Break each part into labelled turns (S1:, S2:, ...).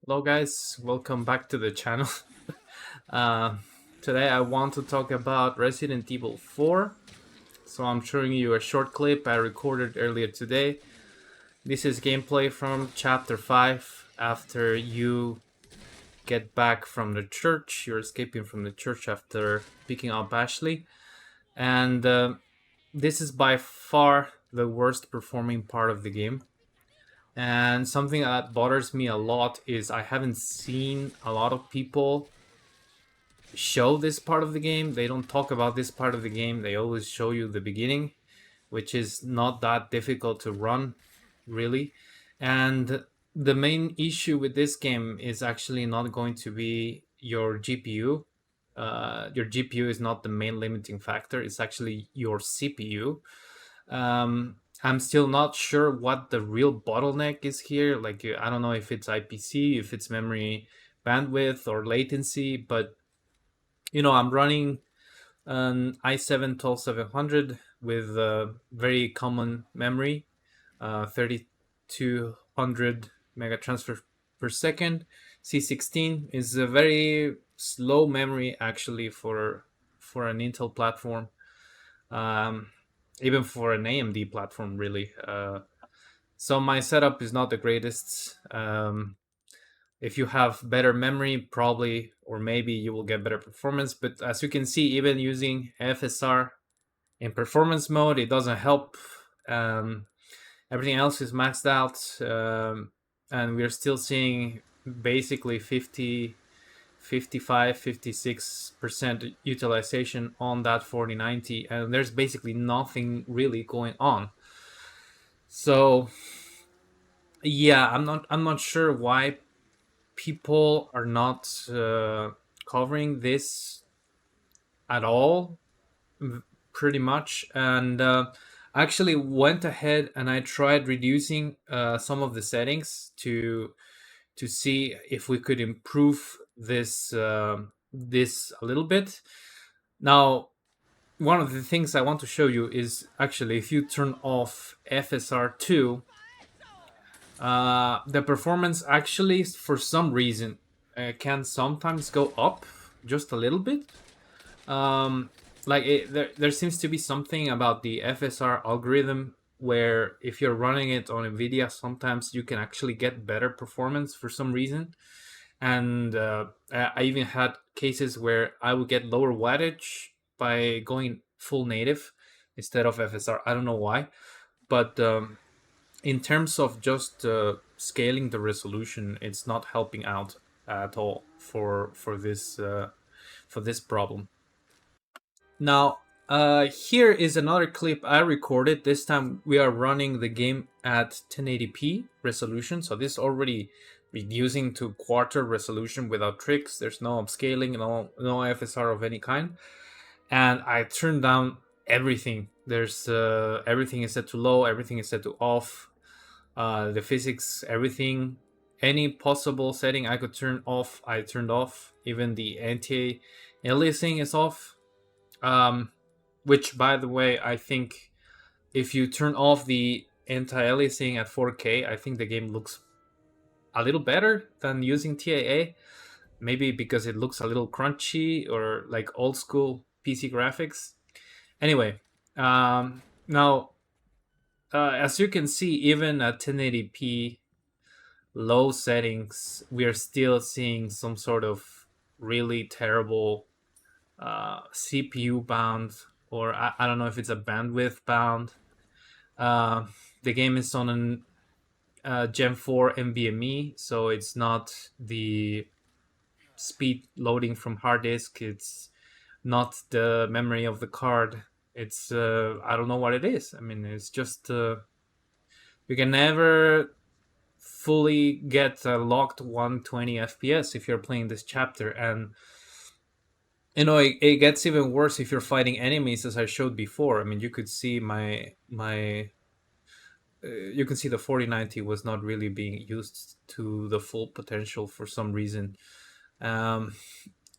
S1: Hello, guys. Welcome back to the channel. uh, Today, I want to talk about Resident Evil 4. So, I'm showing you a short clip I recorded earlier today. This is gameplay from Chapter 5. After you get back from the church, you're escaping from the church after picking up Ashley. And this is by far the worst performing part of the game. And something that bothers me a lot is I haven't seen a lot of people show this part of the game. They don't talk about this part of the game. They always show you the beginning, which is not that difficult to run, really. And the main issue with this game is actually not going to be your GPU. Your GPU is not the main limiting factor. It's actually your CPU. I'm still not sure what the real bottleneck is here. Like, I don't know if it's IPC, if it's memory bandwidth or latency, but I'm running an i7-12700 with very common memory, 3200 mega transfer per second. C16 is a very slow memory actually for an Intel platform, um, even for an AMD platform, really. So my setup is not the greatest. If you have better memory, probably or maybe you will get better performance. But as you can see, even using FSR in performance mode, it doesn't help. Um, Everything else is maxed out, and we're still seeing basically 50, 55, 56% utilization on that 4090, and there's basically nothing really going on. So yeah, I'm not sure why people are not covering this at all, pretty much. And I actually went ahead and I tried reducing some of the settings to see if we could improve this a little bit. Now, one of the things I want to show you is actually if you turn off FSR2, the performance actually, for some reason, can sometimes go up just a little bit. Like there seems to be something about the FSR algorithm where if you're running it on NVIDIA, sometimes you can actually get better performance for some reason. And I even had cases where I would get lower wattage by going full native instead of FSR. I don't know why, but in terms of just scaling the resolution, it's not helping out at all for this problem. Now, here is another clip I recorded. This time we are running the game at 1080p resolution, so this already reducing to quarter resolution without tricks. There's no upscaling, no FSR of any kind, and I turned down everything. There's everything is set to low, everything is set to off. The physics, everything, any possible setting I could turn off, I turned off. Even the anti-aliasing is off. Which, by the way, I think if you turn off the anti-aliasing at 4K, I think the game looks a little better than using TAA. Maybe because it looks a little crunchy or like old school PC graphics. Anyway, now as you can see, even at 1080p low settings, we are still seeing some sort of really terrible CPU bound, or I don't know if it's a bandwidth bound. The game is on an Gen 4 NVMe, so it's not the speed loading from hard disk. It's not the memory of the card. It's I don't know what it is. I mean, it's just you can never fully get a locked 120 FPS if you're playing this chapter. And it gets even worse if you're fighting enemies, as I showed before. I mean, you could see my you can see the 4090 was not really being used to the full potential for some reason. um,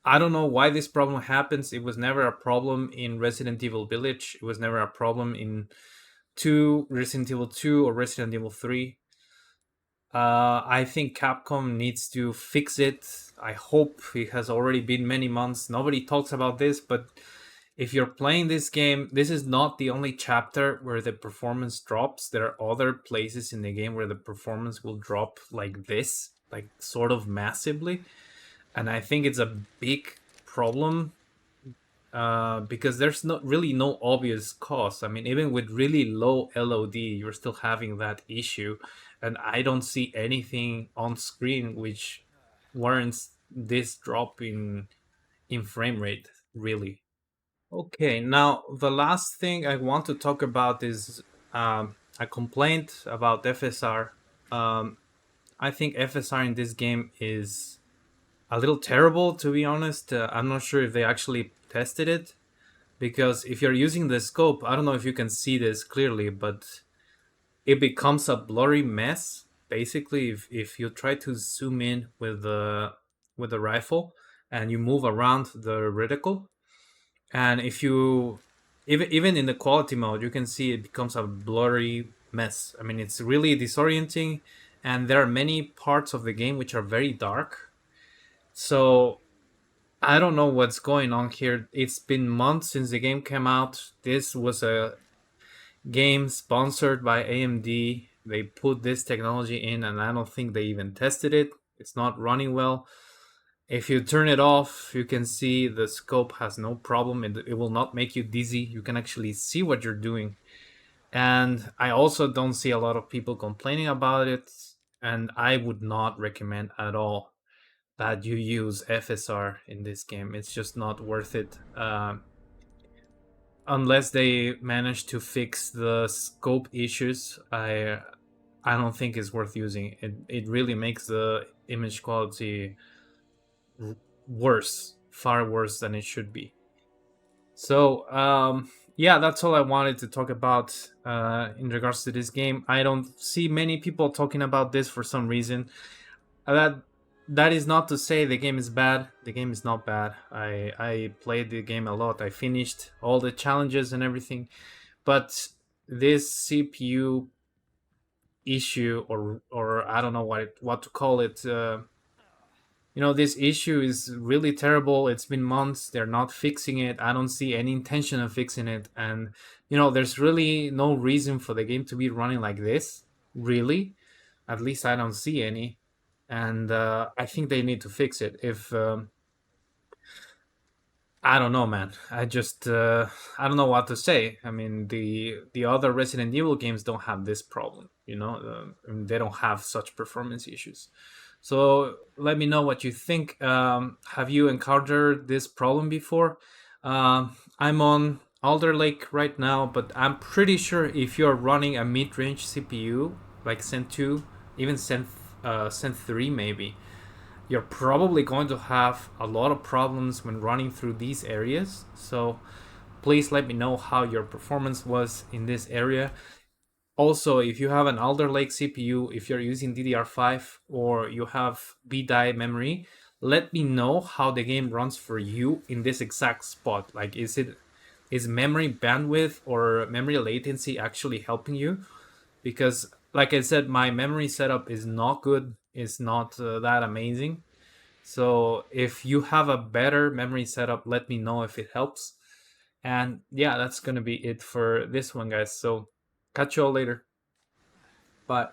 S1: I don't know why this problem happens. It was never a problem in Resident Evil Village. It was never a problem in Resident Evil 2 or Resident Evil 3. I think Capcom needs to fix it. I hope it has already been many months. Nobody talks about this, but if you're playing this game, this is not the only chapter where the performance drops. There are other places in the game where the performance will drop like this, like sort of massively. And I think it's a big problem because there's not really no obvious cause. I mean, even with really low LOD, you're still having that issue, and I don't see anything on screen which warrants this drop in frame rate. Really. Okay, now the last thing I want to talk about is a complaint about FSR. Um, I think FSR in this game is a little terrible, to be honest. I'm not sure if they actually tested it because if you're using the scope, I don't know if you can see this clearly, but it becomes a blurry mess. Basically, if you try to zoom in with the rifle and you move around the reticle, and if you even in the quality mode, you can see it becomes a blurry mess. I mean, it's really disorienting, and there are many parts of the game which are very dark. So I don't know what's going on here. It's been months since the game came out. This was a game sponsored by AMD. They put this technology in, and I don't think they even tested it. It's not running well. If you turn it off, you can see the scope has no problem. It will not make you dizzy. You can actually see what you're doing. And I also don't see a lot of people complaining about it. And I would not recommend at all that you use FSR in this game. It's just not worth it. Unless they manage to fix the scope issues, I don't think it's worth using. It really makes the image quality worse, far worse than it should be. So yeah, that's all I wanted to talk about in regards to this game. I don't see many people talking about this for some reason. That that is not to say the game is bad. The game is not bad. I played the game a lot. I finished all the challenges and everything, but this CPU issue, or I don't know what to call it. This issue is really terrible. It's been months. They're not fixing it. I don't see any intention of fixing it, and there's really no reason for the game to be running like this. Really, at least I don't see any, and I think they need to fix it. If I don't know, man. I don't know what to say. I mean, the other Resident Evil games don't have this problem. They don't have such performance issues. So let me know what you think. Have you encountered this problem before? I'm on Alder Lake right now, but I'm pretty sure if you're running a mid-range CPU like Zen 2, even Zen 3 maybe, you're probably going to have a lot of problems when running through these areas. So please let me know how your performance was in this area. Also, if you have an Alder Lake CPU, if you're using DDR5 or you have BDI memory, let me know how the game runs for you in this exact spot. Like, is memory bandwidth or memory latency actually helping you? Because, like I said, my memory setup is not good. It's not that amazing. So if you have a better memory setup, let me know if it helps. And yeah, that's gonna be it for this one, guys. So catch you all later. Bye.